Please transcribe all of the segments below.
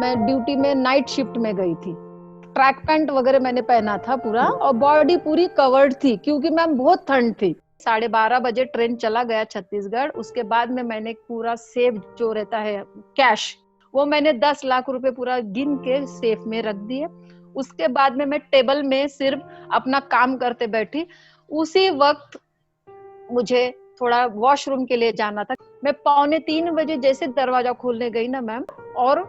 मैं ड्यूटी में night shift में गई थी। ट्रैक पैंट वगैरह मैंने पहना था पूरा, और बॉडी पूरी कवर्ड थी क्योंकि मैम बहुत ठंड थी। 12:30 बजे ट्रेन चला गया छत्तीसगढ़। उसके बाद में मैंने पूरा सेव जो रहता है कैश, वो मैंने 10 लाख रुपए पूरा गिन के सेफ में रख दिए। उसके बाद में मैं टेबल में सिर्फ अपना काम करते बैठी। उसी वक्त मुझे थोड़ा वॉशरूम के लिए जाना था। मैं 2:45 बजे जैसे दरवाजा खोलने गई ना मैम, और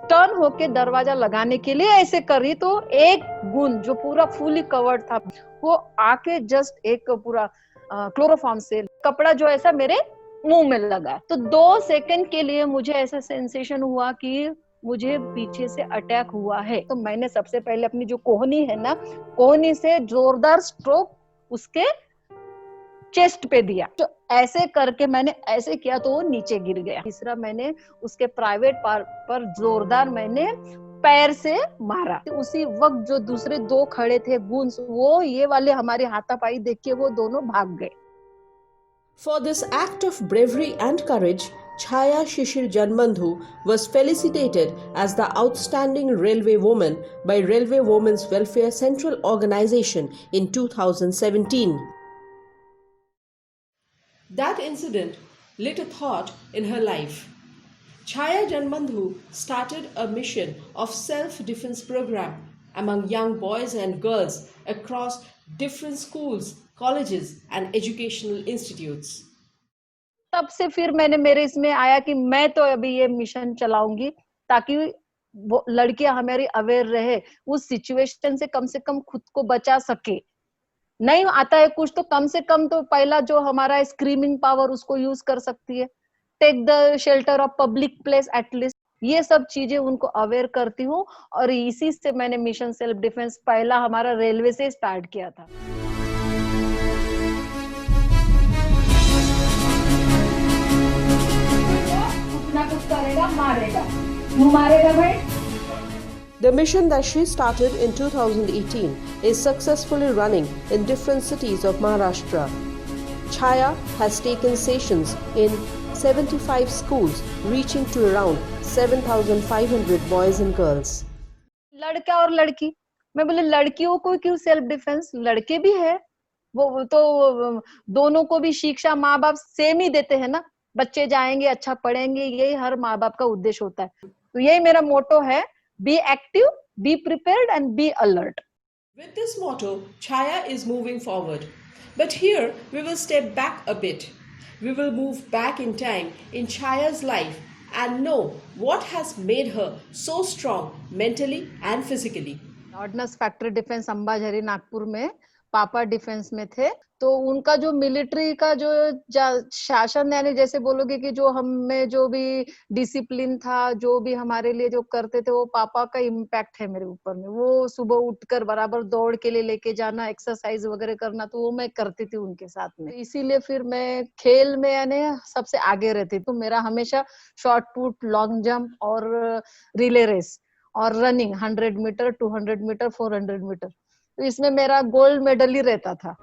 टर्न होके दरवाजा लगाने के लिए ऐसे करी, तो एक गुण जो पूरा फुली कवर्ड था वो आके जस्ट एक पूरा क्लोरोफॉर्म से कपड़ा जो ऐसा मेरे मुंह में लगा। तो 2 सेकंड के लिए मुझे ऐसा सेंसेशन हुआ कि मुझे पीछे से अटैक हुआ है। तो मैंने सबसे पहले अपनी जो कोहनी है ना, कोहनी से जोरदार स्ट्रोक उसके चेस्ट पे दिया। तो ऐसे करके मैंने ऐसे किया तो वो नीचे गिर गया। तीसरा मैंने उसके प्राइवेट पार्ट पर जोरदार मैंने पैर से मारा। उसी वक्त जो दूसरे 2 खड़े थे गुंस, वो ये वाले हमारे हाथापाई देख के वो दोनों भाग गए। For this act of bravery and courage, Chhaya Shishir Janbandhu was felicitated as the Outstanding Railway Woman by Railway Women's Welfare Central Organization in 2017. That incident lit a thought in her life. Chhaya Janbandhu started a mission of self-defense program among young boys and girls across different schools, colleges and educational institutes. तब से फिर मैंने मेरे इसमें आया कि मैं तो अभी ये मिशन चलाऊंगी ताकि वो लड़कियां हमारी अवेयर रहे, उस सिचुएशन से कम खुद को बचा सके। नहीं आता है कुछ तो कम से कम तो पहला जो हमारा स्क्रीमिंग पावर उसको यूज कर सकती है। Take the shelter of public place at least, ये सब चीजें उनको अवेयर करती हूँ। और इसी से मैंने मिशन सेल्फ डिफेंस पहला हमारा रेलवे से स्टार्ट किया था। कुछ करेगा, मारेगा, वो मारेगा भाई। The mission that she started in 2018 is successfully running in different cities of Maharashtra. Chhaya has taken sessions in 75 schools, reaching to around 7,500 boys and girls. लड़का और लड़की, मैं बोले लड़कियों को क्यों सेल्फ डिफेंस, लड़के भी है, वो तो दोनों को भी शिक्षा माँ बाप सेम ही देते हैं ना। बच्चे जाएंगे, अच्छा पढ़ेंगे, यही हर माँ बाप का उद्देश्य होता है। तो यही मेरा मोटो है, be active, be prepared and be alert. With this motto, Chhaya is moving forward. But here we will step back a bit. We will move back in time in Chhaya's life and know what has made her so strong mentally and physically. Ordnance factory defence Ambazari Nagpur में पापा defence में थे। तो उनका जो military का जो शासन, यानी जैसे बोलोगे कि जो हम में जो भी डिसिप्लिन था, जो भी हमारे लिए जो करते थे, वो पापा का इम्पैक्ट है मेरे ऊपर में। वो सुबह उठकर बराबर दौड़ के लिए लेके जाना, एक्सरसाइज वगैरह करना, तो वो मैं करती थी उनके साथ में। इसीलिए फिर मैं खेल में यानी सबसे आगे रहती। तो मेरा हमेशा शॉर्ट पुट, लॉन्ग जंप और रिले रेस और रनिंग 100 मीटर, 200 मीटर, 400 मीटर, तो इसमें मेरा गोल्ड मेडल ही रहता था।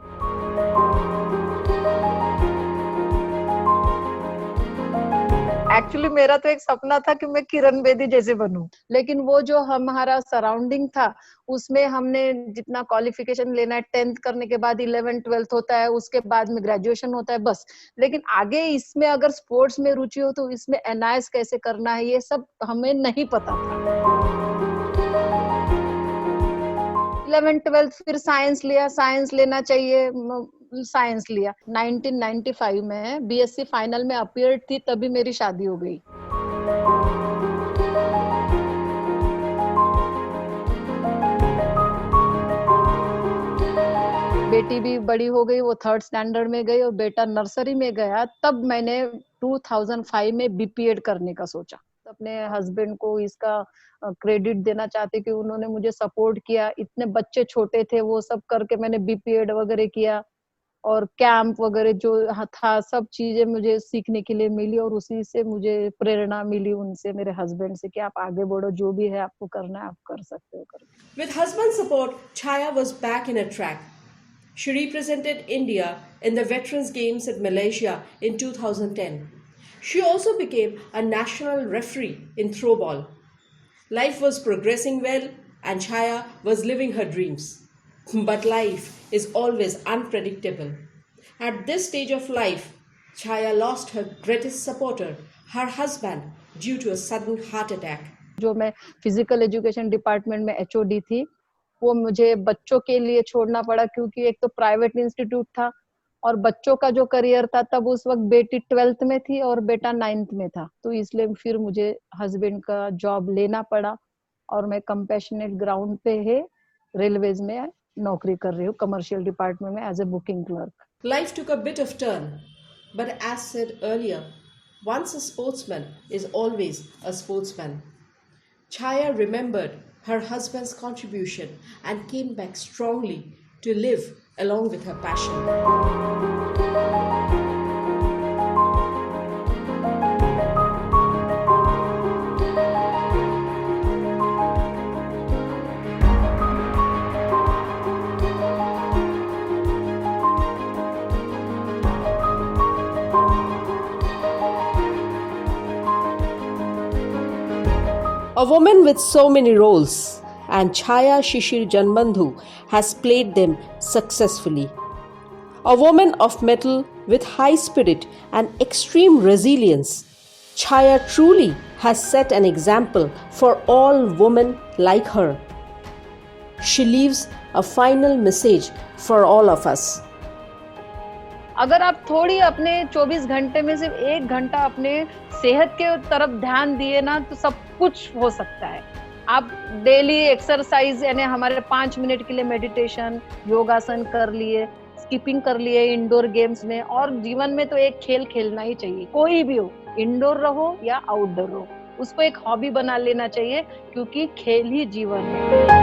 एक्चुअली मेरा तो एक सपना था कि मैं किरण बेदी जैसे बनूं, लेकिन वो जो हमारा सराउंडिंग था उसमें हमने जितना क्वालिफिकेशन लेना है, 10th करने के बाद 11th 12th होता है, उसके बाद में ग्रेजुएशन होता है बस। लेकिन आगे इसमें अगर स्पोर्ट्स में रुचि हो तो इसमें एनआईएस कैसे करना है, ये सब हमें नहीं पता था। 11th 12th फिर साइंस लिया, साइंस लेना चाहिए, साइंस लिया। 1995 में बीएससी फाइनल में अपीयर थी, तभी मेरी शादी हो गई। बेटी भी बड़ी हो गई, वो 3rd स्टैंडर्ड में गई और बेटा नर्सरी में गया। तब मैंने 2005 में बीपीएड करने का सोचा। अपने हस्बैंड को इसका क्रेडिट देना चाहती कि उन्होंने मुझे सपोर्ट किया। इतने बच्चे छोटे थे, वो सब करके मैंने बीपीएड वगैरह किया और कैंप वगैरह जो था, सब चीजें मुझे सीखने के लिए मिली और उसी से मुझे प्रेरणा मिली उनसे, मेरे हस्बैंड से, कि आप आगे बढ़ो, जो भी है आपको करना है आप कर सकते हो करके। With husband's support, Chhaya was back in a track. She represented India in the Veterans Games at Malaysia in 2010. She also became a national referee in throwball. Life was progressing well and Chaya was living her dreams. But life is always unpredictable. At this stage of life, Chaya lost her greatest supporter, her husband, due to a sudden heart attack. जो मैं physical education department में HOD थी, वो मुझे बच्चों के लिए छोड़ना पड़ा क्योंकि एक तो प्राइवेट इंस्टीट्यूट था और बच्चों का जो करियर था तब उस वक्त बेटी 12th में थी और बेटा 9th में था, तो इसलिए फिर मुझे हस्बैंड का जॉब लेना पड़ा और मैं कंपैशनेट ग्राउंड पे है रेलवेज में नौकरी कर रही हूँ कमर्शियल डिपार्टमेंट में as a booking clerk. Life took a bit of turn, but as said earlier, once a sportsman is always a sportsman. Chaya remembered her husband's contribution and came back strongly to live along with her passion. A woman with so many roles, and Chaya Shishir Janbandhu has played them successfully. A woman of mettle with high spirit and extreme resilience, Chaya truly has set an example for all women like her. She leaves a final message for all of us. अगर आप थोड़ी अपने 24 घंटे में सिर्फ 1 घंटा अपने सेहत के तरफ ध्यान दिए ना तो सब कुछ हो सकता है. आप डेली एक्सरसाइज यानी हमारे 5 मिनट के लिए मेडिटेशन, योगासन कर लिए, स्किपिंग कर लिए इंडोर गेम्स में, और जीवन में तो एक खेल खेलना ही चाहिए, कोई भी हो, इंडोर रहो या आउटडोर रहो, उसको एक हॉबी बना लेना चाहिए क्योंकि खेल ही जीवन है.